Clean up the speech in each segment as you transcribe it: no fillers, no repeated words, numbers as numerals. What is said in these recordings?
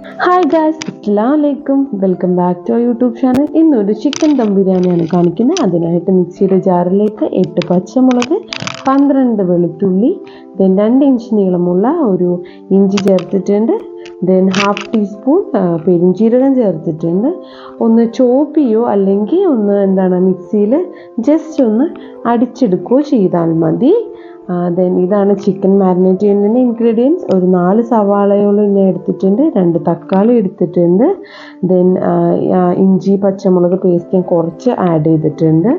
Hi guys, അസ്സലാമലൈക്കും. Welcome back to YouTube channel. ഇന്നൊരു chicken dum ബിരിയാണിയാണ് കാണിക്കുന്നത്. അതിനായിട്ട് മിക്സിയുടെ ജാറിലേക്ക് 8 പച്ചമുളക്, 12 വെളുത്തുള്ളി, ദെൻ 2 ഇഞ്ച് നീളമുള്ള ഒരു ഇഞ്ചി ചേർത്തിട്ടുണ്ട്. ദെൻ ഹാഫ് ടീസ്പൂൺ പെരുംജീരകം ചേർത്തിട്ടുണ്ട്. ഒന്ന് ചോപ്പ് ചെയ്യോ അല്ലെങ്കിൽ മിക്സിയിൽ ജസ്റ്റ് ഒന്ന് അടിച്ചെടുക്കുകയോ ചെയ്താൽ മതി. ദെൻ ഇതാണ് ചിക്കൻ മാരിനേറ്റ് ചെയ്യുന്നതിൻ്റെ ഇൻഗ്രീഡിയൻസ്. ഒരു 4 സവാളയോളം ഞാൻ എടുത്തിട്ടുണ്ട്, 2 തക്കാളി എടുത്തിട്ടുണ്ട്. ദെൻ ഇഞ്ചി പച്ചമുളക് പേസ്റ്റ് ഞാൻ കുറച്ച് ആഡ് ചെയ്തിട്ടുണ്ട്.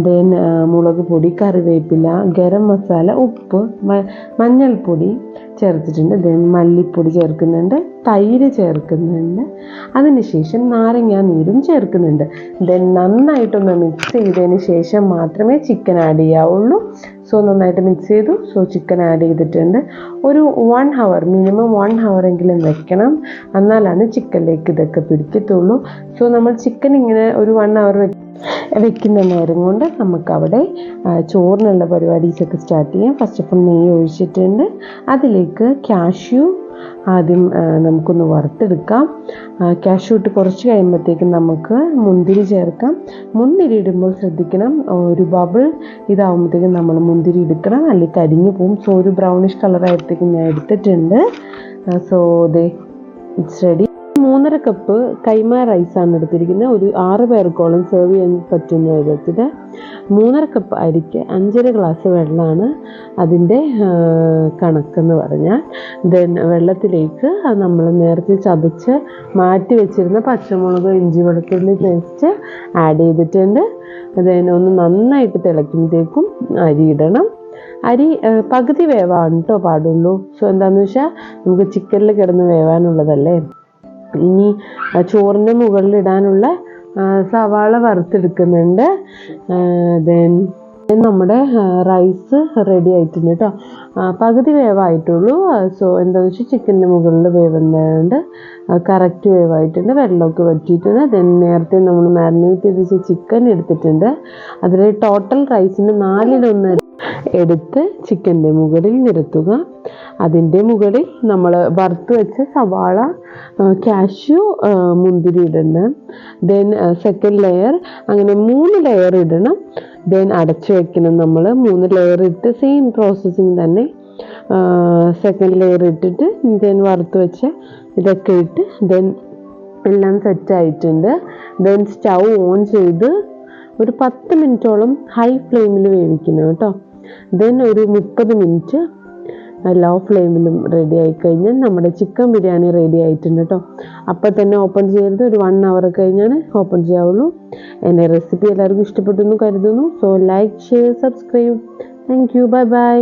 ദെൻ മുളക് പൊടി, കറിവേപ്പില, ഗരം മസാല, ഉപ്പ്, മഞ്ഞൾപ്പൊടി ചേർത്തിട്ടുണ്ട്. ദെൻ മല്ലിപ്പൊടി ചേർക്കുന്നുണ്ട്, തൈര് ചേർക്കുന്നുണ്ട്, അതിനുശേഷം നാരങ്ങ നീരും ചേർക്കുന്നുണ്ട്. ദെൻ നന്നായിട്ടൊന്ന് മിക്സ് ചെയ്തതിന് ശേഷം മാത്രമേ ചിക്കൻ ആഡ് ചെയ്യാവുള്ളൂ. സോ നന്നായിട്ട് മിക്സ് ചെയ്തു. സോ ചിക്കൻ ആഡ് ചെയ്തിട്ടുണ്ട്. ഒരു 1 hour, മിനിമം 1 hour എങ്കിലും വെക്കണം, എന്നാലാണ് ചിക്കനിലേക്ക് ഇതൊക്കെ പിടിക്കത്തുള്ളൂ. സോ നമ്മൾ ചിക്കൻ ഇങ്ങനെ ഒരു 1 hour വെക്കുന്ന നേരം കൊണ്ട് നമുക്കവിടെ ചോറിനുള്ള പരിപാടീസൊക്കെ സ്റ്റാർട്ട് ചെയ്യാം. ഫസ്റ്റ് ഓഫ് ഓൾ നെയ്യ് ഒഴിച്ചിട്ടുണ്ട്. അതിലേക്ക് കാഷ്യൂ ആദ്യം നമുക്കൊന്ന് വറുത്തെടുക്കാം. കാഷ്യൂ ഇട്ട് കുറച്ച് കഴിയുമ്പോഴത്തേക്കും നമുക്ക് മുന്തിരി ചേർക്കാം. മുന്തിരി ഇടുമ്പോൾ ശ്രദ്ധിക്കണം, ഒരു ബബിൾ ഇതാവുമ്പോഴത്തേക്കും നമ്മൾ മുന്തിരി എടുക്കണം, അല്ലെങ്കിൽ കരിഞ്ഞു പോവും. സോ ഒരു ബ്രൗണിഷ് കളറായപ്പോഴത്തേക്കും ഞാൻ എടുത്തിട്ടുണ്ട്. So it's ready. 3.5 കപ്പ് കൈമ റൈസാണ് എടുത്തിരിക്കുന്നത്. ഒരു 6 പേർക്കോളം സെർവ് ചെയ്യാൻ പറ്റുന്ന വിധത്തിൽ. 3.5 കപ്പ് അരിക്ക് 5.5 ഗ്ലാസ് വെള്ളമാണ് അതിൻ്റെ കണക്കെന്ന് പറഞ്ഞാൽ. ദെൻ വെള്ളത്തിലേക്ക് നമ്മൾ നേരത്തെ ചതച്ച് മാറ്റി വെച്ചിരുന്ന പച്ചമുളക്, ഇഞ്ചി, വെളുത്തുള്ളി പേസ്റ്റ് ആഡ് ചെയ്തിട്ടുണ്ട്. ദെൻ ഒന്ന് നന്നായിട്ട് തിളയ്ക്കുമ്പോഴത്തേക്കും അരി ഇടണം. അരി പകുതി വേവാണ് കേട്ടോ പാടുള്ളൂ. സോ എന്താണെന്ന് വെച്ചാൽ നമുക്ക് ചിക്കനിൽ കിടന്ന് വേവാനുള്ളതല്ലേ. ഇനി ചോറിൻ്റെ മുകളിൽ ഇടാനുള്ള സവാള വറുത്തെടുക്കുന്നുണ്ട്. ദെൻ നമ്മുടെ റൈസ് റെഡി ആയിട്ടുണ്ട് കേട്ടോ. പകുതി വേവായിട്ടുള്ളൂ. സോ എന്താണെന്ന് വെച്ചാൽ ചിക്കൻ്റെ മുകളിൽ വേവുന്നുണ്ട്, കറക്റ്റ് വേവായിട്ടുണ്ട്, വെള്ളമൊക്കെ വറ്റിയിട്ടുണ്ട്. ദെൻ നേരത്തെ നമ്മൾ മാരിനേറ്റ് ചെയ്ത് വെച്ച ചിക്കൻ എടുത്തിട്ടുണ്ട്. അതിൽ ടോട്ടൽ റൈസിന് 4/1 എടുത്ത് ചിക്കൻ്റെ മുകളിൽ നിരത്തുക. അതിൻ്റെ മുകളിൽ നമ്മൾ വറുത്ത് വെച്ച സവാള, കാഷ്യൂ, മുന്തിരി ഇടണം. ദെൻ സെക്കൻഡ് ലെയർ, അങ്ങനെ 3 ലെയർ ഇടണം. ദെൻ അടച്ചു വെക്കണം. നമ്മൾ 3 ലെയർ ഇട്ട് സെയിം പ്രോസസ്സിങ് തന്നെ സെക്കൻഡ് ലെയർ ഇട്ടിട്ട് ദെൻ വറുത്ത് വെച്ച ഇതൊക്കെ ഇട്ട് ദെൻ എല്ലാം സെറ്റായിട്ടുണ്ട്. ദെൻ സ്റ്റൗ ഓൺ ചെയ്ത് ഒരു 10 മിനിറ്റോളം ഹൈ ഫ്ലെയിമിൽ വേവിക്കണം കേട്ടോ. ദെൻ ഒരു 30 മിനിറ്റ് ലോ ഫ്ലെയിമിലും റെഡി ആയിക്കഴിഞ്ഞാൽ നമ്മുടെ ചിക്കൻ ബിരിയാണി റെഡി ആയിട്ടുണ്ട് കേട്ടോ. അപ്പം തന്നെ ഓപ്പൺ ചെയ്യരുത്, ഒരു 1 hour കഴിഞ്ഞാണ് ഓപ്പൺ ചെയ്യാവുള്ളൂ. എൻ്റെ റെസിപ്പി എല്ലാവർക്കും ഇഷ്ടപ്പെട്ടു എന്ന് കരുതുന്നു. So like, share, subscribe. Thank you. Bye bye.